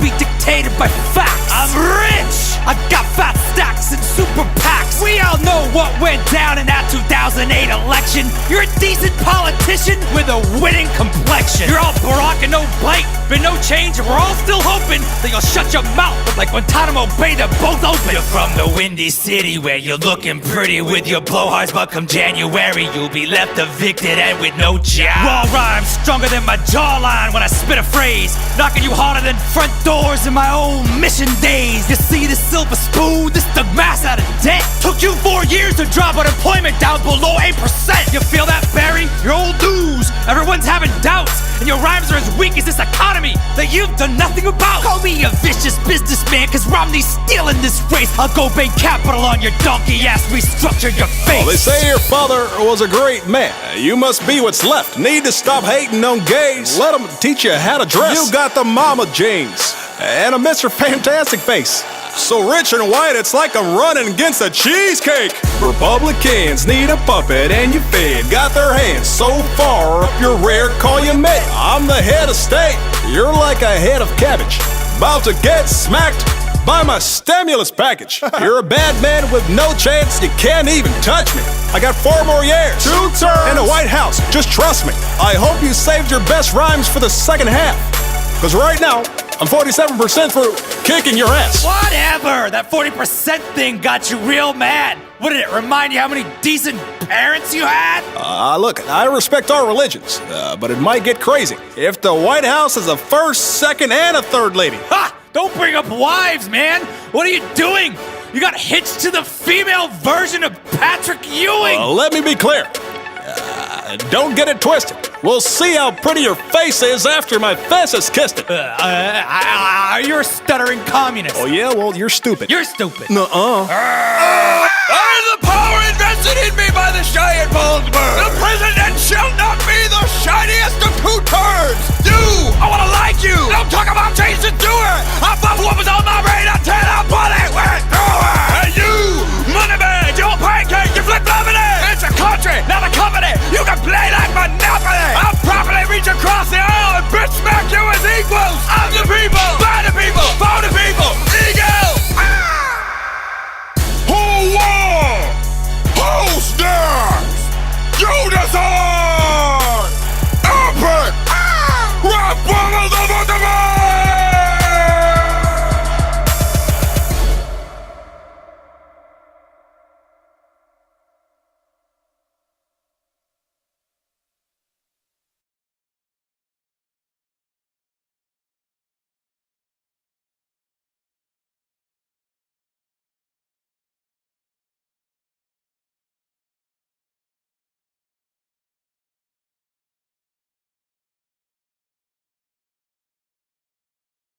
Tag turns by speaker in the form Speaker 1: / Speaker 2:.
Speaker 1: be dictated by facts. I'm rich! I got fat stacks and super PACs. We all know what went down in that 2008 election. You're a decent politician with a winning complexion. You're all Barack and no bite, but no change, and we're all still hoping that you'll shut your mouth like Guantanamo Bay, they're both open. You're from the Windy City where you're looking pretty with your blowhards, but come January you'll be left evicted and with no job. Raw rhymes stronger than my jawline when I spit a phrase, knocking you harder than front doors in my old mission days. You see this silver spoon, this dug mass out of debt. Took you 4 years to drop unemployment down below 8%. You feel that, Barry? You're old news. Everyone's having doubts, and your rhymes are as weak as this economy that you've done nothing about. Call me a vicious businessman, cause Romney's stealing this race. I'll go bank capital on your donkey ass, restructure your face.
Speaker 2: They say your father was a great man. You must be what's left. Need to stop hating on gays. Let them teach you how to dress. You got the mama jeans and a Mr. Fantastic face. So rich and white, it's like I'm running against a cheesecake. Republicans need a puppet and you fed. Got their hands so far up your rear, call you mate. I'm the head of state. You're like a head of cabbage, about to get smacked by my stimulus package. You're a bad man with no chance. You can't even touch me. I got 4 more years, 2 terms, and the White House. Just trust me. I hope you saved your best rhymes for the second half, cause right now I'm 47% for kicking your ass.
Speaker 1: Whatever! That 40% thing got you real mad. What did it remind you how many decent parents you had?
Speaker 2: Look, I respect our religions, but it might get crazy if the White House is a first, second, and a third lady.
Speaker 1: Ha! Don't bring up wives, man! What are you doing? You got hitched to the female version of Patrick Ewing!
Speaker 2: Let me be clear. Don't get it twisted. We'll see how pretty your face is after my face has kissed it.
Speaker 1: You're a stuttering communist.
Speaker 2: Oh yeah? Well, you're stupid.
Speaker 1: You're stupid.
Speaker 2: Nuh-uh.
Speaker 3: I am the power invested in me by the giant Baldberg. The president shall not be the shiniest of 2 turds. You! I wanna like you! Don't talk about change to do it!